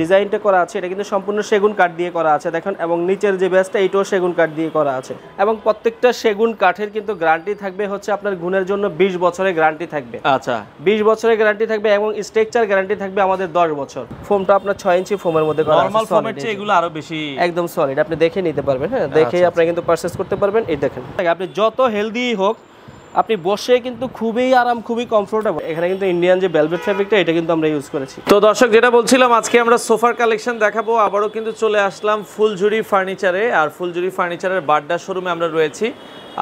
ডিজাইনটা করা আছে এটা কিন্তু সম্পূর্ণ সেগুন কাঠ দিয়ে করা আছে দেখেন, এবং নিচের যে বেসটা এটাও সেগুন কাঠ দিয়ে করা আছে, এবং প্রত্যেকটা সেগুন কাঠের কিন্তু গ্যারান্টি থাকবে হচ্ছে আপনার গুণের জন্য 20 বছরের গ্যারান্টি থাকবে। আচ্ছা, 20 বছরের গ্যারান্টি থাকবে এবং স্ট্রাকচার গ্যারান্টি থাকবে আমাদের 10 বছর। ফোমটা আপনার 6 ইঞ্চি ফোমের মধ্যে করা আছে, নরমাল ফোমের চেয়ে এগুলো আরো বেশি একদম সলিড, আপনি দেখে নিতে পারবেন। হ্যাঁ, দেখে আপনি কিন্তু পারচেজ করতে পারবেন। এই দেখেন, আপনি যত হেলদি হোক আপনি বসে কিন্তু খুবই আরাম, খুবই কমফোর্টেবল। এখানে কিন্তু ইন্ডিয়ান যে ভেলভেট ফ্যাব্রিকটা এটা কিন্তু আমরা ইউজ করেছি। তো দর্শক, যেটা বলছিলাম, আজকে আমরা সোফার কালেকশন দেখাবো। আবারও কিন্তু চলে আসলাম ফুলঝুরি ফার্নিচারে, আর ফুলঝুরি ফার্নিচারের বাড্ডা শোরুমে আমরা রয়েছি।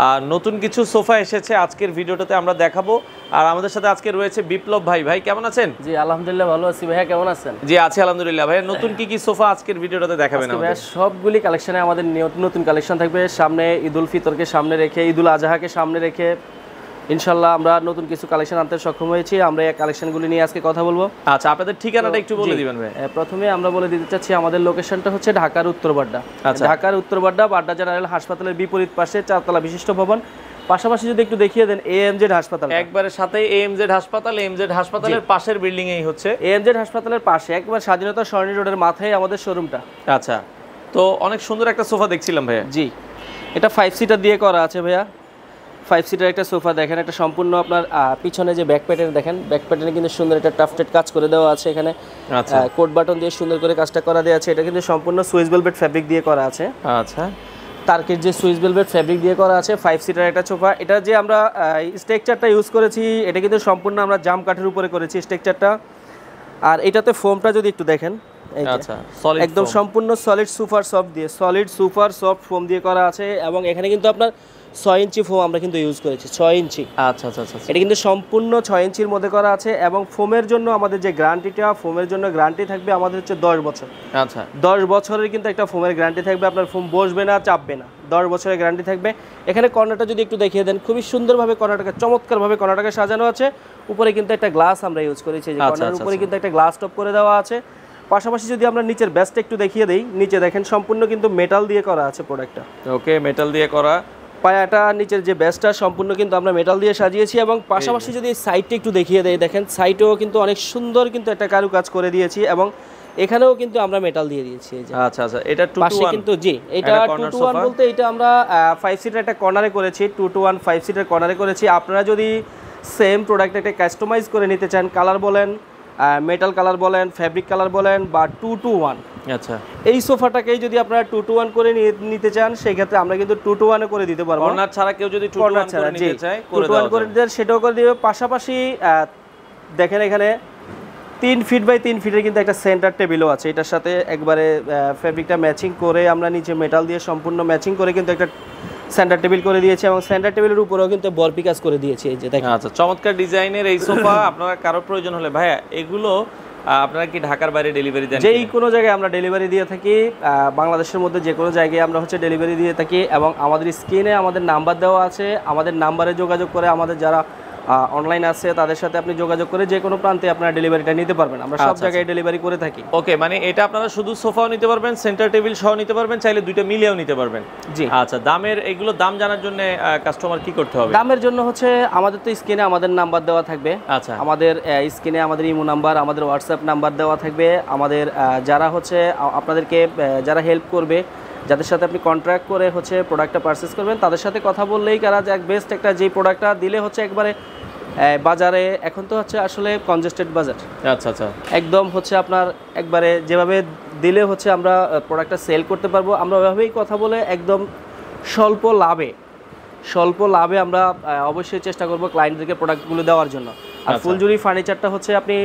আর নতুন কিছু সোফা এসেছে আজকের ভিডিওটাতে আমরা দেখাবো। আর আমাদের সাথে আজকে রয়েছে বিপ্লব ভাই। ভাই কেমন আছেন? জি আলহামদুলিল্লাহ ভালো আছি। ভাইয়া কেমন আছেন? জি আছি আলহামদুলিল্লাহ। ভাই নতুন কি কি সোফা আজকের ভিডিওটাতে দেখাবেন আমাদের? ভাইয়া সবগুলি কালেকশনে আমাদের নতুন কালেকশন থাকবে। সামনে ঈদুল ফিতরকে সামনে রেখে, ঈদুল আজহাকে সামনে রেখে ইনশাআল্লাহ আমরা নতুন কিছু কালেকশন আনতে সক্ষম হয়েছি। আমরা এই কালেকশনগুলি নিয়ে আজকে কথা বলবো। আচ্ছা, আপনাদের ঠিকানাটা একটু বলে দিবেন ভাই। প্রথমে আমরা বলে দিতে চাচ্ছি আমাদের লোকেশনটা হচ্ছে ঢাকার উত্তর বাড্ডা। ঢাকার উত্তর বাড্ডা, বাড্ডা জেনারেল হাসপাতালের বিপরীত পাশে 4 তলা বিশিষ্ট ভবন। পাশাপাশি যদি একটু দেখিয়ে দেন এএমজেড হাসপাতাল, একবারে সাথে এএমজেড হাসপাতাল। এএমজেড হাসপাতালের পাশের বিল্ডিং এই হচ্ছে এএমজেড হাসপাতালের পাশে একবার স্বাধীনতা সরণি রোডের মাথায় আমাদের শোরুমটা। আচ্ছা, তো অনেক সুন্দর একটা সোফা দেখছিলাম ভাইয়া। জি, এটা 5 সিটার দিয়ে করা আছে ভাইয়া। 5 সিটার একটা সোফা দেখেন, একটা সম্পূর্ণ আপনার পিছনে যে ব্যাক প্যাটার্ন দেখেন, ব্যাক প্যাটার্নে কিন্তু সুন্দর একটা টাফটেড কাজ করে দেওয়া আছে এখানে। আচ্ছা, কোট বাটন দিয়ে সুন্দর করে কাজটা করা দেওয়া আছে। এটা কিন্তু সম্পূর্ণ সুইস ভেলভেট ফ্যাব্রিক দিয়ে করা আছে। আচ্ছা, টার্কির যে সুইস ভেলভেট ফ্যাব্রিক দিয়ে করা আছে। 5 সিটার একটা সোফা। এটা যে আমরা স্ট্রাকচারটা ইউজ করেছি এটা কিন্তু সম্পূর্ণ আমরা জাম কাঠের উপরে করেছি স্ট্রাকচারটা। আর এটাতে ফোমটা যদি একটু দেখেন, আচ্ছা, সলিড একদম সম্পূর্ণ সলিড সুপার সফট দিয়ে, সলিড সুপার সফট ফোম দিয়ে করা আছে। এবং এখানে কিন্তু আপনার 6 ইঞ্চি ফোম আমরা কিন্তু ইউজ করেছি, 6 ইঞ্চি। আচ্ছা আচ্ছা আচ্ছা, এটা কিন্তু সম্পূর্ণ 6 ইঞ্চির মধ্যে করা আছে। এবং ফোমের জন্য আমাদের যে গ্যারান্টিটা, ফোমের জন্য গ্যারান্টি থাকবে আমাদের হচ্ছে 10 বছর। আচ্ছা, 10 বছরের কিন্তু একটা ফোমের গ্যারান্টি থাকবে। আপনার ফোম বসবে না, চাপবে না, 10 বছরের গ্যারান্টি থাকবে। এখানে কর্নারটা যদি একটু দেখিয়ে দেন, খুবই সুন্দরভাবে কর্নারটাকে, চমৎকারভাবে কর্নারটাকে সাজানো আছে। উপরে কিন্তু একটা গ্লাস আমরা ইউজ করেছি, যে কর্নারের উপরে কিন্তু একটা গ্লাস টপ করে দেওয়া আছে। পাশাপাশি যদি আমরা নিচের বেসটা একটু দেখিয়ে দেই, নিচে দেখেন সম্পূর্ণ কিন্তু মেটাল দিয়ে করা আছে প্রোডাক্টটা। ওকে, মেটাল দিয়ে করা। পায়াটা নিচের যে বেসটা সম্পূর্ণ কিন্তু আমরা মেটাল দিয়ে সাজিয়েছি। এবং পাশাপাশি যদি সাইডটা একটু দেখিয়ে দেই, দেখেন সাইডেও কিন্তু অনেক সুন্দর কিন্তু একটা কারুকাজ করে দিয়েছি। এবং এখানেও কিন্তু আমরা মেটাল দিয়ে দিয়েছি। এই যে আচ্ছা আচ্ছা, এটা 2 টু 1 কিন্তু জি, এটা 2 টু 1 বলতে এটা আমরা 5 সিটার একটা কর্নারে করেছি, 2 টু 1 5 সিটার কর্নারে করেছি। আপনারা যদি সেম প্রোডাক্ট একটা কাস্টমাইজ করে নিতে চান, কালার বলেন, মেটাল কালার বলেন, ফ্যাব্রিক কালার বলেন, বা 2 টু 1, আচ্ছা, এই সোফাটাকেই যদি আপনারা 2 টু 1 করে নিতে চান, সেই ক্ষেত্রে আমরা কিন্তু 2 টু 1 করে দিতে পারবো। কর্নার ছাড়া কেউ যদি 2 টু 1 করে নিতে চায়, 2 টু 1 করে দিতে, সেটাও করে দিবে। পাশাপাশি দেখেন এখানে 3 ফিট বাই 3 ফিটের কিন্তু একটা সেন্টার টেবিলও আছে। এটার সাথে একবারে ফ্যাব্রিকটা ম্যাচিং করে আমরা নিচে মেটাল দিয়ে সম্পূর্ণ ম্যাচিং করে কিন্তু একটা সেন্টার টেবিল করে দিয়েছি। এবং সেন্টার টেবিলের উপরেও কিন্তু বরপি কাজ করে দিয়েছি। এই যে দেখেন, আচ্ছা, চমৎকার ডিজাইনের এই সোফা। আপনারা কারো প্রয়োজন হলে ভাইয়া, এগুলো আপনারা কি ঢাকার বাইরে ডেলিভারি দেন? যেই কোনো জায়গায় আমরা ডেলিভারি দিয়ে থাকি, বাংলাদেশের মধ্যে যে কোনো জায়গায় আমরা হচ্ছে ডেলিভারি দিয়ে থাকি। এবং আমাদের স্ক্রিনে আমাদের নাম্বার দেওয়া আছে, আমাদের নাম্বারে যোগাযোগ করে আমাদের যারা অনলাইন আছে তাদের সাথে আপনি যোগাযোগ করে যে কোনো প্রান্তে আপনারা ডেলিভারিটা নিতে পারবেন। আমরা সব জায়গায় ডেলিভারি করে থাকি। ওকে, মানে এটা আপনারা শুধু সোফাও নিতে পারবেন, সেন্টার টেবিল সহ নিতে পারবেন, চাইলে দুইটা মিলিয়েও নিতে পারবেন। জি, আচ্ছা, দামের, এগুলো দাম জানার জন্য কাস্টমার কি করতে হবে? দামের জন্য হচ্ছে আমাদের তো স্ক্রিনে আমাদের নাম্বার দেওয়া থাকবে। আচ্ছা, আমাদের স্ক্রিনে আমাদের ইমো নাম্বার, আমাদের হোয়াটসঅ্যাপ নাম্বার দেওয়া থাকবে। আমাদের যারা হচ্ছে আপনাদেরকে যারা হেল্প করবে, যাদের সাথে আপনি কন্ট্রাক্ট করে হচ্ছে প্রোডাক্টটা পারচেস করবেন, তাদের সাথে কথা বললেই কারা যে বেস্ট একটা যে প্রোডাক্টটা দিলে হচ্ছে একবারে বাজারে এখন তো হচ্ছে আসলে কনজেস্টেড বাজার। আচ্ছা আচ্ছা, একদম হচ্ছে আপনার একবারে যেভাবে দিলে হচ্ছে আমরা প্রোডাক্টটা সেল করতে পারবো, আমরা ওইভাবেই কথা বলে একদম স্বল্প লাভে আমরা অবশ্যই চেষ্টা করবো ক্লায়েন্টদেরকে প্রোডাক্টগুলো দেওয়ার জন্য। আর ফুলঝুরি ফার্নিচারটা হচ্ছে আপনি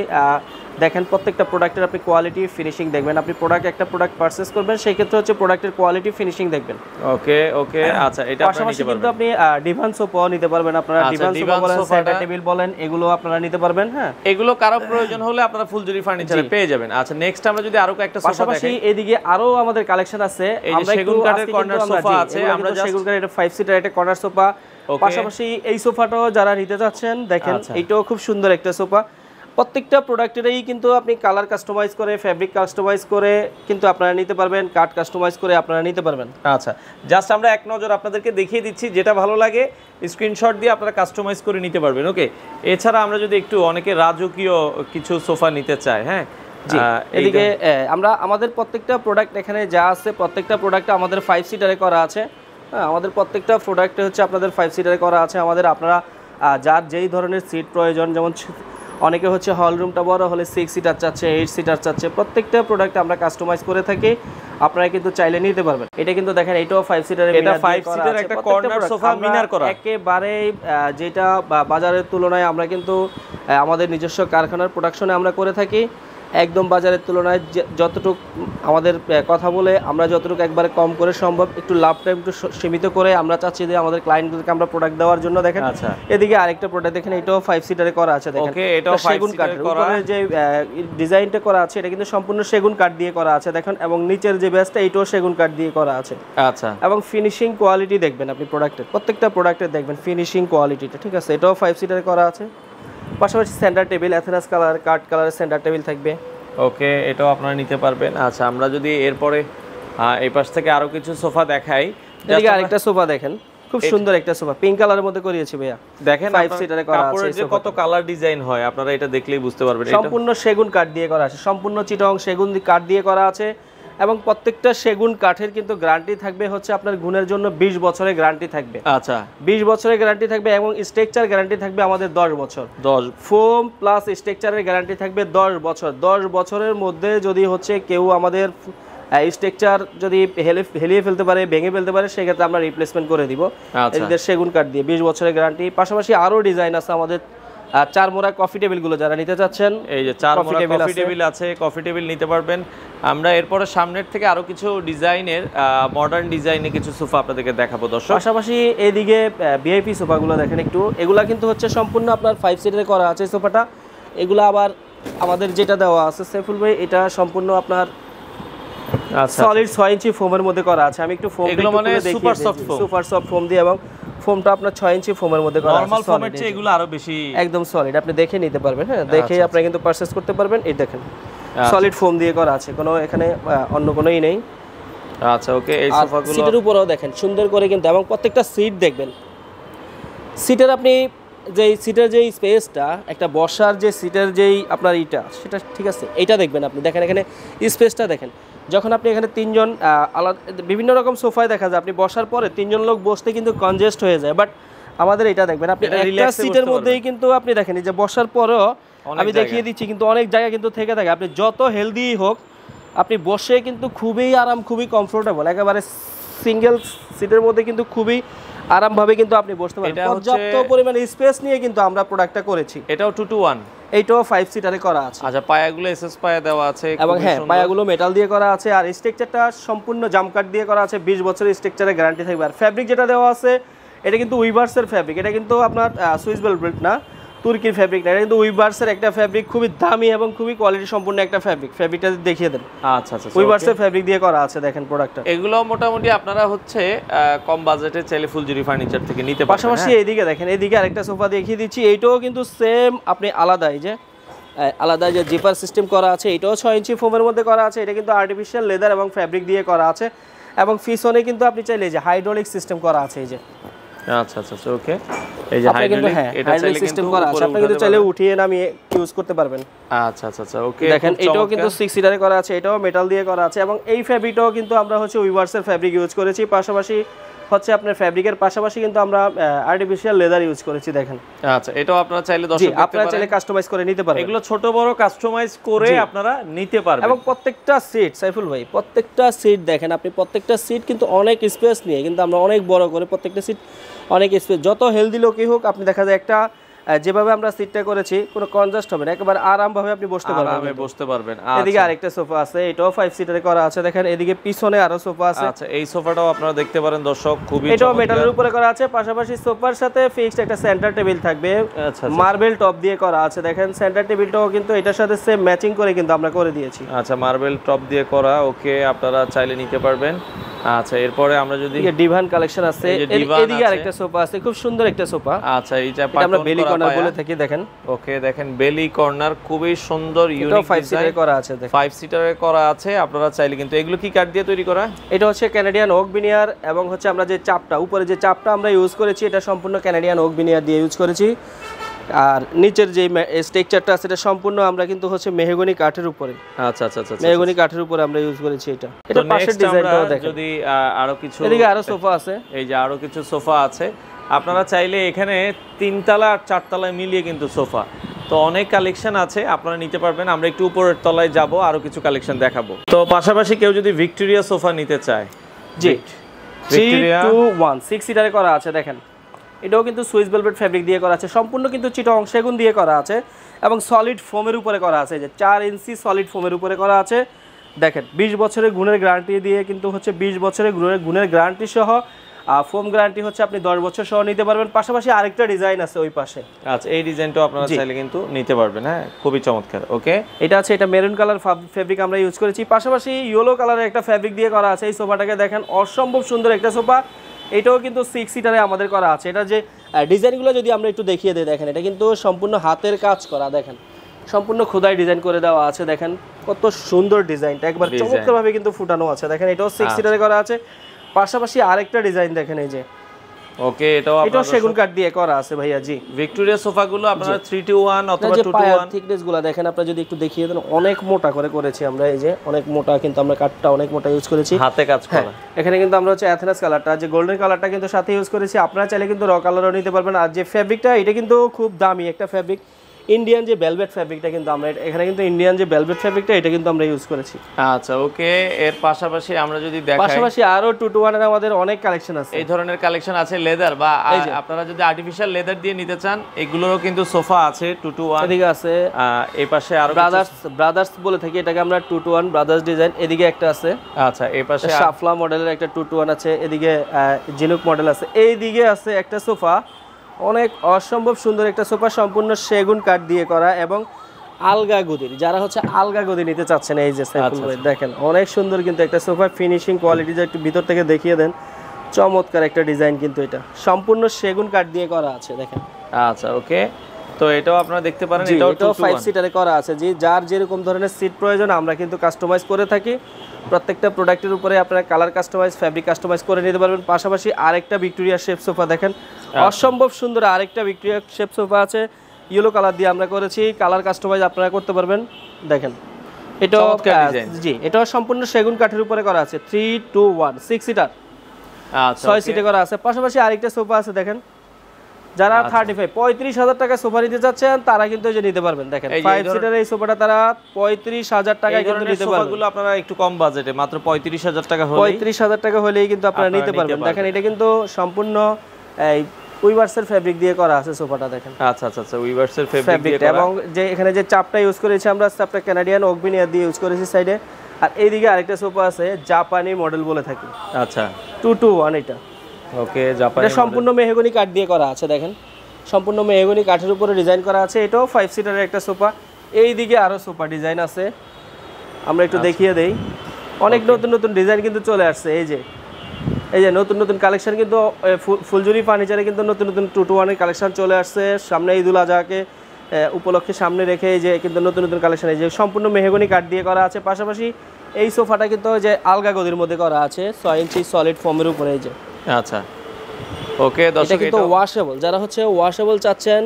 দেখেন প্রত্যেকটা প্রোডাক্টের আপনি কোয়ালিটি ফিনিশিং দেখবেন। আপনি একটা প্রোডাক্ট পারচেজ করবেন, সেই ক্ষেত্রে হচ্ছে প্রোডাক্টের কোয়ালিটি ফিনিশিং দেখবেন। ওকে ওকে, আচ্ছা, এটা আপনারা নিতে পারবেন। কিন্তু আপনি ডিভান সোফাও নিতে পারবেন, আপনারা ডিভান সোফা বলেন, সেন্টার টেবিল বলেন, এগুলো আপনারা নিতে পারবেন। হ্যাঁ, এগুলো কারো প্রয়োজন হলে আপনারা ফুলঝুরি ফার্নিচারে পেয়ে যাবেন। আচ্ছা, নেক্সট আমরা যদি আরো একটা সোফা দেখাই, পাশাপাশি এদিকে আরো আমাদের কালেকশন আছে। আমরা সেগুন কাঠের কর্নার সোফা আছে, আমরা সেগুন কাঠের এটা 5 সিটার একটা কর্নার সোফা। পাশাপাশি এই সোফাটাও যারা নিতে যাচ্ছেন দেখেন, এইটাও খুব সুন্দর একটা সোফা। প্রত্যেকটা প্রোডাক্টেরই কিন্তু আপনি কালার কাস্টমাইজ করে, ফ্যাব্রিক কাস্টমাইজ করে কিন্তু আপনারা নিতে পারবেন, কাট কাস্টমাইজ করে আপনারা নিতে পারবেন। আচ্ছা, জাস্ট আমরা এক নজর আপনাদেরকে দেখিয়ে দিচ্ছি, যেটা ভালো লাগে স্ক্রিনশট দিয়ে আপনারা কাস্টমাইজ করে নিতে পারবেন। ওকে, এছাড়া আমরা যদি একটু, অনেকে রাজকীয় কিছু সোফা নিতে চায়, হ্যাঁ, জি এদিকে আমরা আমাদের প্রত্যেকটা প্রোডাক্ট এখানে যা আছে প্রত্যেকটা প্রোডাক্ট আমাদের 5 সিটারে করা আছে। হ্যাঁ, আমাদের প্রত্যেকটা প্রোডাক্টে হচ্ছে আপনাদের 5 সিটারে করা আছে। আমাদের আপনারা যার যেই ধরনের সিট প্রয়োজন, যেমন অনেকে হচ্ছে হল রুমটা বড় হলে 6 সিটার চাচ্ছে, 8 সিটার চাচ্ছে, প্রত্যেকটা প্রোডাক্ট আমরা কাস্টমাইজ করে থাকি। আপনারা কিন্তু চাইলে নিতে পারবেন। এটা কিন্তু দেখেন এটাও 5 সিটারের, এটা 5 সিটার একটা কর্নার সোফা মিনার করা। একেবারে যেটা বাজারের তুলনায় আমরা কিন্তু আমাদের নিজস্ব কারখানার প্রোডাকশনে আমরা করে থাকি। একদম বাজারের তুলনায় যতটুকু আমাদের কথা বলে আমরা যতটুকু একবারে কম করে সম্ভব একটু লাভটা একটু সীমিত করে আমরা চাচ্ছি যে আমাদের ক্লায়েন্টদেরকে আমরা প্রোডাক্ট দেওয়ার জন্য। দেখেন আচ্ছা, এদিকে আরেকটা প্রোডাক্ট দেখেন, এটাও 5 সিটারে করা আছে। দেখেন ওকে, এটাও সেগুন কাঠের উপরে যে ডিজাইনটা করা আছে এটা কিন্তু সম্পূর্ণ সেগুন কাঠ দিয়ে করা আছে। দেখেন এবং নিচের যে বেসটা এটাও সেগুন কাঠ দিয়ে করা আছে। আচ্ছা, এবং ফিনিশিং কোয়ালিটি দেখবেন আপনি প্রোডাক্টের, প্রত্যেকটা প্রোডাক্টের দেখবেন ফিনিশিং কোয়ালিটিটা, ঠিক আছে। এটাও 5 সিটারে করা আছে। পাশাপাশি সেন্টার টেবিল এথেনাস কালার কাঠ কালারের সেন্টার টেবিল থাকবে। ওকে, এটাও আপনারা নিতে পারবেন। আচ্ছা, আমরা যদি এরপরে এই পাশ থেকে আরো কিছু সোফা দেখাই। এদিকে আরেকটা সোফা দেখেন, খুব সুন্দর একটা সোফা, পিঙ্ক কালারের মধ্যে করিয়েছি ভাইয়া। দেখেন 5 সিটারে করা আছে। কাপড়ের যে কত কালার ডিজাইন হয় আপনারা এটা দেখলেই বুঝতে পারবেন। সম্পূর্ণ সেগুন কাঠ দিয়ে করা আছে, সম্পূর্ণ চিটং সেগুন কাঠ দিয়ে করা আছে। এবং প্রত্যেকটা সেগুন কাঠের কিন্তু গ্যারান্টি থাকবে হচ্ছে আপনার গুণের জন্য 20 বছরের গ্যারান্টি থাকবে। আচ্ছা, 20 বছরের গ্যারান্টি থাকবে এবং স্ট্রাকচার গ্যারান্টি থাকবে আমাদের 10 বছর। 10 ফোম প্লাস স্ট্রাকচারের গ্যারান্টি থাকবে 10 বছর। 10 বছরের মধ্যে যদি হচ্ছে কেউ আমাদের স্ট্রাকচার যদি হেলিয়ে ফেলতে পারে, ভেঙে ফেলতে পারে, সেক্ষেত্রে আমরা রিপ্লেসমেন্ট করে দিব এদের সেগুন কাঠ দিয়ে। 20 বছরের গ্যারান্টি। পাশাপাশি আরো ডিজাইন আছে আমাদের। 4 মোড়া কফি টেবিলগুলো যারা নিতে চাচ্ছেন, এই যে 4 মোড়া কফি টেবিল আছে, কফি টেবিল নিতে পারবেন। আমরা এরপরে সামনের থেকে আরো কিছু ডিজাইনের মডার্ন ডিজাইনে কিছু সোফা আপনাদেরকে দেখাবো দর্শক। পাশাপাশি এইদিকে ভিআইপি সোফাগুলো দেখেন একটু, এগুলা কিন্তু হচ্ছে সম্পূর্ণ আপনার 5 সিটারে করা আছে সোফাটা। এগুলো আবার আমাদের যেটা দেওয়া আছে সেফুল ভাই, এটা সম্পূর্ণ আপনার সলিড 6 ইঞ্চি ফোমের মধ্যে করা আছে। আমি একটু ফোম এগুলো মানে সুপার সফট ফোম দিয়ে, এবং ফোমটা আপনার 6 ইঞ্চি ফোমের মধ্যে করা আছে। নরমাল ফোমের চেয়ে এগুলো আরো বেশি একদম সলিড, আপনি দেখে নিতে পারবেন। হ্যাঁ, দেখেই আপনি কিন্তু পারচেজ করতে পারবেন। এই দেখেন সলিড ফোম দিয়ে করা আছে, কোনো এখানে অন্য কোনোই নেই। আচ্ছা, ওকে, এই সোফাগুলো সিটের উপরেও দেখেন সুন্দর করে কিন্তু, এবং প্রত্যেকটা সিট দেখবেন, সিটের আপনি যেই সিটের যেই স্পেসটা, একটা বসার যে সিটের যেই আপনার ইটা সেটা ঠিক আছে, এইটা দেখবেন আপনি। দেখেন এখানে স্পেসটা দেখেন, যখন আপনি এখানে 3 জন আলাদা বিভিন্ন রকম সোফায় দেখা যায় আপনি বসার পরে 3 জন লোক বসতে কিন্তু কনজেস্ট হয়ে যায়, বাট আমাদের এটা দেখবেন আপনি একটা সিটের মধ্যেই কিন্তু আপনি দেখেন এই যে বসার পরেও আমি দেখিয়ে দিচ্ছি কিন্তু অনেক জায়গা কিন্তু থেকে থাকে। আপনি যত হেলদি হোক আপনি বসে কিন্তু খুবই আরাম, খুবই কমফোর্টেবল, একেবারে সিঙ্গেল সিটের মধ্যে কিন্তু খুবই আরামভাবে কিন্তু আপনি বসতে পারেন। পর্যাপ্ত পরিমাণে স্পেস নিয়ে কিন্তু আমরা প্রোডাক্টটা করেছি। এটাও 2 to 1, এইটাও 5 সিটারে করা আছে। আচ্ছা, পায়াগুলো এসএস পায়া দেওয়া আছে এবং হ্যাঁ, পায়াগুলো মেটাল দিয়ে করা আছে। আর স্ট্রাকচারটা সম্পূর্ণ জামকাট দিয়ে করা আছে। 20 বছরের স্ট্রাকচারের গ্যারান্টি থাকবে। আর ফ্যাব্রিক যেটা দেওয়া আছে এটা কিন্তু উইভার্সের ফ্যাব্রিক, এটা কিন্তু আপনার সুইস বেলভেট না, তুর্কির ফ্যাব্রিক না, এটা কিন্তু উইভার্সের একটা ফ্যাব্রিক, খুবই দামি এবং খুবই কোয়ালিটি সম্পূর্ণ একটা ফ্যাব্রিক। ফ্যাব্রিকটা দেখিয়ে দেন। আচ্ছা আচ্ছা, উইভার্সের ফ্যাব্রিক দিয়ে করা আছে। দেখেন প্রোডাক্টটা, এগুলো মোটামুটি আপনারা হচ্ছে কম বাজেটে চাইলে ফুলজুরি ফার্নিচার থেকে নিতে পারবেন। পাশাপাশি এইদিকে দেখেন, এইদিকে আরেকটা সোফা দেখিয়ে দিচ্ছি। এইটাও কিন্তু সেম আপনি আলাদাই যে আলাদা যে জিপার সিস্টেম করা আছে, এটাও 6 ইঞ্চি ফোমের মধ্যে করা আছে। এটা কিন্তু আর্টিফিশিয়াল লেদার এবং ফ্যাব্রিক দিয়ে করা আছে, এবং পিছনে কিন্তু আপনি চাইলে যে হাইড্রোলিক সিস্টেম করা আছে। এই যে আচ্ছা আচ্ছা, ওকে, এই যে হাইড্রোলিক, এটা চাইলে সিস্টেম করা আছে, আপনি কিন্তু চাইলে উঠিয়ে নামিয়ে ইউজ করতে পারবেন। আচ্ছা আচ্ছা আচ্ছা, ওকে, দেখেন এটাও কিন্তু 6 সিটারে করা আছে, এটাও মেটাল দিয়ে করা আছে, এবং এই ফ্যাব্রিকটাও কিন্তু আমরা হচ্ছে উইভার্সের ফ্যাব্রিক ইউজ করেছি। পাশাপাশি হচ্ছে আপনার ফ্যাব্রিকের পাশাপাশি কিন্তু আমরা আর্টিফিশিয়াল লেদার ইউজ করেছি। দেখেন, আচ্ছা, এটাও আপনারা চাইলে দর্শক দেখতে পারেন, আপনারা চাইলে কাস্টমাইজ করে নিতে পারবেন। এগুলো ছোট বড় কাস্টমাইজ করে আপনারা নিতে পারবেন। এবং প্রত্যেকটা সিট সাইফুল ভাই, প্রত্যেকটা সিট দেখেন আপনি, প্রত্যেকটা সিট কিন্তু অনেক স্পেস নিয়ে কিন্তু আমরা অনেক বড় করে প্রত্যেকটা সিট অনেক স্পেস, যত হেলদি লোকই হোক আপনি দেখা যায় একটা যেভাবে আমরা সিটটা করেছি কোনো কনজাস্ট হবে না, একেবারে আরামভাবে আপনি বসতে পারবেন, আরামে বসতে পারবেন। এদিকে আরেকটা সোফা আছে, এটাও 5 সিটারে করা আছে। দেখেন এদিকে পিছনে আরো সোফা আছে। আচ্ছা, এই সোফাটাও আপনারা দেখতে পারেন দর্শক, খুবই এটাও মেটালের উপরে করা আছে। পাশাপাশি সোফার সাথে ফিক্সড একটা সেন্টার টেবিল থাকবে, মার্বেল টপ দিয়ে করা আছে। দেখেন সেন্টার টেবিলটাও কিন্তু এটার সাথে সেম ম্যাচিং করে কিন্তু আমরা করে দিয়েছি। আচ্ছা, মার্বেল টপ দিয়ে করা, ওকে, আপনারা চাইলে নিতে পারবেন। আচ্ছা, এরপরে আমরা যদি ডিভান কালেকশন আছে, এদিকে আরেকটা সোফা আছে, খুব সুন্দর একটা সোফা। আচ্ছা, এইটা আমরা বেলি কর্নার বলে থাকি। দেখেন, ওকে, দেখেন বেলি কর্নার, খুবই সুন্দর, ইউনিক 5 সিটারে করা আছে। দেখেন 5 সিটারে করা আছে। আপনারা চাইলে কিন্তু এগুলো কি কাঠ দিয়ে তৈরি করা? এটা হচ্ছে ক্যানাডিয়ান ওক ভিনিয়ার, এবং হচ্ছে আমরা যে চাপটা উপরে যে চাপটা আমরা ইউজ করেছি এটা সম্পূর্ণ ক্যানাডিয়ান ওক ভিনিয়ার দিয়ে ইউজ করেছি। আর নিচের যে স্ট্রাকচারটা আছে এটা সম্পূর্ণ আমরা কিন্তু হচ্ছে মেহগনি কাঠের উপরে। আচ্ছা আচ্ছা আচ্ছা, মেহগনি কাঠের উপরে আমরা ইউজ করেছি এটা। তো এটা পাশের next ডিজাইনটাও আমরা দেখেন, যদি আরো কিছু, এদিকে আরো সোফা আছে, এই যে আরো কিছু সোফা আছে। আপনারা চাইলে এখানে 3 তলা আর 4 তলায় মিলিয়ে কিন্তু সোফা, তো অনেক কালেকশন আছে, আপনারা নিতে পারবেন। আমরা একটু উপরের তলায় যাব, আরো কিছু কালেকশন দেখাবো। তো পাশাপাশি কেউ যদি ভিক্টোরিয়া সোফা নিতে চায়, জি ভিক্টোরিয়া 321 6 সিটারে করা আছে দেখেন। এটাও কিন্তু সুইস ভেলভেট ফ্যাব্রিক দিয়ে করা আছে, সম্পূর্ণ কিন্তু চিটং সেগুন দিয়ে করা আছে এবং সলিড ফোমের উপরে করা আছে। যে 4 ইঞ্চি সলিড ফোমের উপরে করা আছে দেখেন। 20 বছরের গুণের গ্যারান্টি দিয়ে কিন্তু হচ্ছে 20 বছরের গুণের গ্যারান্টি সহ ফোম গ্যারান্টি হচ্ছে আপনি 10 বছর সহ নিতে পারবেন। পাশাপাশি আরেকটা ডিজাইন আছে ওই পাশে। আচ্ছা, এই ডিজাইনটাও আপনারা চাইলে কিন্তু নিতে পারবেন। হ্যাঁ, খুবই চমৎকার। ওকে, এটা আছে, এটা মেরুন কালার ফ্যাব্রিক আমরা ইউজ করেছি। পাশাপাশি ইয়েলো কালারের একটা ফ্যাব্রিক দিয়ে করা আছে। এই সোফাটাকে দেখেন, অসম্ভব সুন্দর একটা সোফা। এটাও কিন্তু 6 সিটারে আমাদের করা আছে। এটা যে ডিজাইনগুলো যদি আমরা একটু দেখিয়ে দিই দেখেন, এটা কিন্তু সম্পূর্ণ হাতের কাজ করা দেখেন, সম্পূর্ণ খোদাই ডিজাইন করে দেওয়া আছে। দেখেন কত সুন্দর ডিজাইনটা, একবার চমৎকারভাবে কিন্তু ফুটানো আছে দেখেন। এটাও 6 সিটারে করা আছে। পাশাপাশি আরেকটা ডিজাইন দেখেন, এই যে ওকে, এটাও সেগুন কাঠ দিয়ে করা আছে ভাইয়া। জি, ভিক্টোরিয়া সোফাগুলো আপনারা 321 অথবা 221 থিকনেসগুলো দেখেন, আপনারা যদি একটু দেখিয়ে দেন, অনেক মোটা করে করেছি আমরা। এই যে অনেক মোটা, কিন্তু আমরা কাঠটা অনেক মোটা ইউজ করেছি, হাতে কাজ করা। এখানে কিন্তু আমরা হচ্ছে অ্যাথেনাস কালারটা, যে গোল্ডেন কালারটা কিন্তু সাথে ইউজ করেছি। আপনারা চাইলে কিন্তু র কালারও নিতে পারবেন। আর যে ফ্যাব্রিকটা, এটা কিন্তু খুব দামি একটা ফ্যাব্রিক, ইন্ডিয়ান যে ভেলভেট ফ্যাব্রিকটা কিন্তু আমরা এখানে কিন্তু ইন্ডিয়ান যে ভেলভেট ফ্যাব্রিকটা এটা কিন্তু আমরা ইউজ করেছি। আচ্ছা, ওকে। এর পাশাপাশি আমরা যদি দেখাই, পাশাপাশি আরো 221 এর আমাদের অনেক কালেকশন আছে। এই ধরনের কালেকশন আছে লেদার, বা আপনারা যদি আর্টিফিশিয়াল লেদার দিয়ে নিতে চান, এগুলোরও কিন্তু সোফা আছে 221। এদিকে আছে, এই পাশে আরো ব্রাদার্স বলে থাকি এটাকে আমরা, 221 ব্রাদার্স ডিজাইন। এদিকে একটা আছে, আচ্ছা, এই পাশে শাফলা মডেলের একটা 221 আছে। এদিকে জিনুক মডেল আছে। এইদিকে আছে একটা সোফা, অনেক অসম্ভব সুন্দর একটা সোফা, সম্পূর্ণ সেগুন কাঠ দিয়ে করা এবং আলগা গদির। যারা হচ্ছে আলগা গদি নিতে চাচ্ছেন, এই যে দেখেন অনেক সুন্দর কিন্তু একটা সোফা, ফিনিশিং কোয়ালিটি যে একটু ভিতর থেকে দেখিয়ে দেন, চমৎকার একটা ডিজাইন কিন্তু। এটা সম্পূর্ণ সেগুন কাঠ দিয়ে করা আছে দেখেন। আচ্ছা, ওকে। তো এটাও আপনারা দেখতে পারেন, এটাও 5 সিটারে করা আছে। যে যার যেরকম ধরনের সিট প্রয়োজন আমরা কিন্তু কাস্টমাইজ করে থাকি। প্রত্যেকটা প্রোডাক্টের উপরে আপনারা কালার কাস্টমাইজ, ফ্যাব্রিক কাস্টমাইজ করে নিতে পারবেন। পাশাপাশি আরেকটা ভিক্টোরিয়া শেপ সোফা দেখেন, অসম্ভব সুন্দর আরেকটা ভিক্টোরিয়া শেপ সোফা আছে, ইয়েলো কালার দিয়ে আমরা করেছি। কালার কাস্টমাইজ আপনারা করতে পারবেন দেখেন। এটাও জি, এটাও সম্পূর্ণ সেগুন কাঠের উপরে করা আছে। 321 6 সিটার, আচ্ছা 6 সিটে করা আছে। পাশাপাশি আরেকটা সোফা আছে দেখেন, যারা 35,000 টাকা সোফা নিতে যাচ্ছেন তারা কিন্তু এই যে নিতে পারবেন দেখেন। 5 সিটার এই সোফাটা তারা 35,000 টাকায় কিন্তু নিতে পারবেন। সোফাগুলো আপনারা একটু কম বাজেটে, মাত্র 35,000 টাকা হলেই, 35,000 টাকা হলেই কিন্তু আপনারা নিতে পারবেন। দেখেন এটা কিন্তু সম্পূর্ণ এই উইভার্সের ফ্যাব্রিক দিয়ে করা আছে সোফাটা দেখেন। আচ্ছা আচ্ছা আচ্ছা, উইভার্সের ফ্যাব্রিক দিয়ে করা, এবং যে এখানে যে চাপটা ইউজ করেছি আমরা, চাপটা কানাডিয়ান ওকভিনিয়া দিয়ে ইউজ করেছি সাইডে। আর এইদিকে আরেকটা সোফা আছে, জাপানি মডেল বলে থাকি। আচ্ছা, 221 এটা। ওকে, জাপানি, এটা সম্পূর্ণ মেহগনি কাঠ দিয়ে করা আছে দেখেন, সম্পূর্ণ মেহগনি কাঠের উপরে ডিজাইন করা আছে। এটাও 5 সিটারের একটা সোফা। এইদিকে আরো সোফা ডিজাইন আছে, আমরা একটু দেখিয়ে দেই। অনেক নতুন নতুন ডিজাইন কিন্তু চলে আসছে। এই যে নতুন নতুন কালেকশন কিন্তু ফুলঝুরি ফার্নিচারে কিন্তু নতুন নতুন 221 এর কালেকশন চলে আসছে। সামনে ঈদুল আজহাকে উপলক্ষে সামনে রেখে এই যে কিন্তু নতুন নতুন কালেকশন, এই যে সম্পূর্ণ মেহগনি কাঠ দিয়ে করা আছে। পাশাপাশি এই সোফাটা কিন্তু যে আলগা গদির মধ্যে করা আছে, 6 ইঞ্চি সলিড ফোমের উপরে। এই যে আচ্ছা, ওকে। এটা কিন্তু ওয়াশেবল, যারা হচ্ছে ওয়াশেবল চাচ্ছেন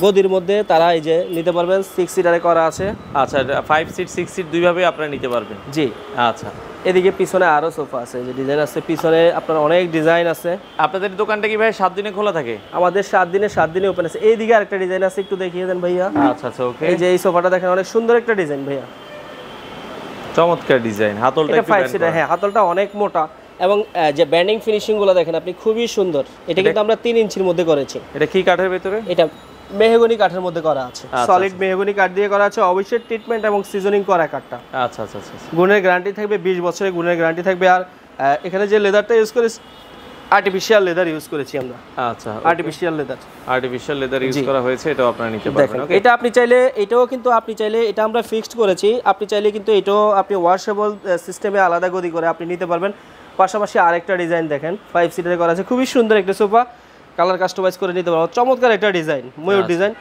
গদির মধ্যে তারা এই যে নিতে পারবেন। 6 সিটারে করা আছে। আচ্ছা, 5 সিট 6 সিট দুইভাবে আপনারা নিতে পারবেন। জি, আচ্ছা। এদিকে পিছনে আরো সোফা আছে, যে ডিজাইন আছে পিছনে, আপনার অনেক ডিজাইন আছে। আপনাদের দোকানটা কি ভাই 7 দিনে খোলা থাকে? আমাদের 7 দিনে ওপেন আছে। এইদিকে আরেকটা ডিজাইন আছে, একটু দেখিয়ে দেন ভাইয়া। আচ্ছা আচ্ছা, ওকে। এই যে এই সোফাটা দেখেন, অনেক সুন্দর একটা ডিজাইন ভাইয়া, চমৎকার ডিজাইন। হাতলটা একটু 5 সিটার, হ্যাঁ হাতলটা অনেক মোটা এবং যে ব্যান্ডিং ফিনিশিং গুলো দেখেন আপনি, খুবই সুন্দর। এটা কিন্তু আমরা 3 ইঞ্চির মধ্যে করেছি। এটা কি কাঠের ভিতরে? এটা মেহগনি কাঠের মধ্যে করা আছে, সলিড মেহগনি কাঠ দিয়ে করা আছে। অবশ্যই ট্রিটমেন্ট এবং সিজনিং করা কাঠটা। আচ্ছা আচ্ছা আচ্ছা, গুণের গ্যারান্টি থাকবে, 20 বছরের গুণের গ্যারান্টি থাকবে। আর এখানে যে লেদারটা ইউজ করেছি, আর্টিফিশিয়াল লেদার ইউজ করেছি আমরা। আচ্ছা, আর্টিফিশিয়াল লেদার ইউজ করা হয়েছে, এটাও আপনারা নিতে পারবেন। ওকে, এটা আপনি চাইলে, এটাও কিন্তু আপনি চাইলে, এটা আমরা ফিক্সড করেছি, আপনি চাইলে কিন্তু এটাও আপনি ওয়াশেবল সিস্টেমে আলাদা গদি করে আপনি নিতে পারবেন। পাশাপাশি আরেকটা ডিজাইন দেখেন, 5 সিটারে করা আছে, খুবই সুন্দর একটা সোফা, কালার কাস্টমাইজ করে নিতে পারবেন। চমৎকার একটা ডিজাইন, ময়ূর ডিজাইন।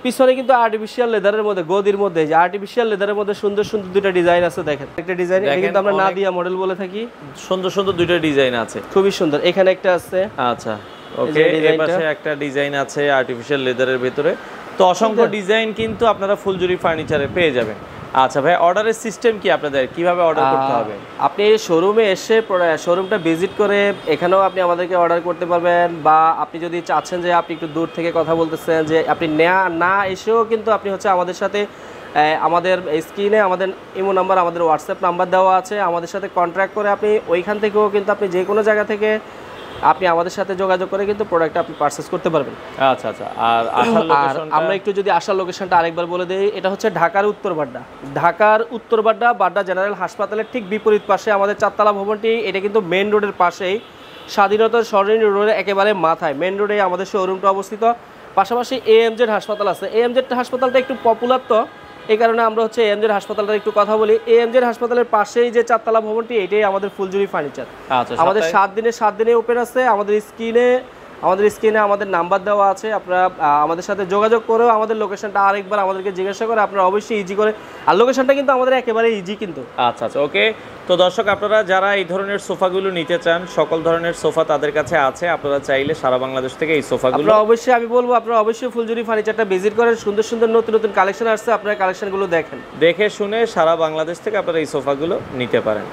পিছনে কিন্তু আর্টিফিশিয়াল লেদারের মধ্যে, গদির মধ্যে যে আর্টিফিশিয়াল লেদারের মধ্যে সুন্দর সুন্দর দুটো ডিজাইন আছে দেখেন। একটা ডিজাইন, এটা কিন্তু আমরা নাদিয়া মডেল বলে থাকি। সুন্দর সুন্দর দুটো ডিজাইন আছে, খুবই সুন্দর। এখানে একটা আছে। আচ্ছা, ওকে। এই পাশে একটা ডিজাইন আছে আর্টিফিশিয়াল লেদারের ভিতরে, তো অসংখ্য ডিজাইন কিন্তু আপনারা ফুলজুরি ফার্নিচারে পেয়ে যাবেন। আচ্ছা ভাই, অর্ডারের সিস্টেম কি আপনাদের, কিভাবে অর্ডার করতে হবে? আপনি শোরুমে এসে শোরুমটা ভিজিট করে এখানেও আপনি আমাদেরকে অর্ডার করতে পারবেন, বা আপনি যদি চাচ্ছেন যে আপনি একটু দূর থেকে কথা বলতেছেন, যে আপনি না এসেও কিন্তু আপনি হচ্ছে আমাদের সাথে আমাদের স্ক্রিনে আমাদের ইমো নাম্বার, আমাদের হোয়াটসঅ্যাপ নাম্বার দেওয়া আছে, আমাদের সাথে কন্ট্যাক্ট করে আপনি ওইখান থেকেও কিন্তু আপনি যে কোনো জায়গা থেকে আপনি আমাদের সাথে যোগাযোগ করে কিন্তু প্রোডাক্টটা আপনি পারচেজ করতে পারবেন। আচ্ছা আচ্ছা। আর আসার লোকেশনটা আমরা একটু যদি আসার লোকেশনটা আরেকবার বলে দেই, এটা হচ্ছে ঢাকার উত্তর বাড্ডা। ঢাকার উত্তর বাড্ডা, বাড্ডা জেনারেল হাসপাতালের ঠিক বিপরীত পাশে আমাদের চারতলা ভবনটি। এটা কিন্তু মেন রোডের পাশেই, স্বাধীনতা সরণি রোডের একেবারে মাথায় মেন রোডে আমাদের শোরুমটা অবস্থিত। পাশাপাশি এএমজেড হাসপাতাল আছে। এএমজেড হাসপাতালটা একটু পপুলার, তো এই কারণে আমরা হচ্ছে এএমজেড হাসপাতালটার একটু কথা বলি। এএমজেড হাসপাতালের পাশেই যে চারতলা ভবনটি, এটাই আমাদের ফুলজুরি ফার্নিচার। আচ্ছা, আমাদের 7 দিনে ওপেন আছে। আমাদের স্ক্রিনে আমাদের নাম্বার দেওয়া আছে। আপনারা আমাদের সাথে যোগাযোগ করেও আমাদের লোকেশনটা আরেকবার আমাদেরকে জিজ্ঞাসা করে আপনারা অবশ্যই ইজি করে, আর লোকেশনটা কিন্তু আমাদের একেবারে ইজি কিন্তু। আচ্ছা আচ্ছা, ওকে। তো দর্শক, আপনারা যারা এই ধরনের সোফাগুলো নিতে চান, সকল ধরনের সোফা তাদের কাছে আছে। আপনারা চাইলে সারা বাংলাদেশ থেকে এই সোফাগুলো অবশ্যই, আমি বলবো আপনারা অবশ্যই ফুলজুরি ফার্নিচারটা ভিজিট করেন। সুন্দর সুন্দর নতুন নতুন কালেকশন আসছে, আপনারা কালেকশনগুলো দেখেন, দেখে শুনে সারা বাংলাদেশ থেকে আপনারা এই সোফাগুলো নিতে পারেন।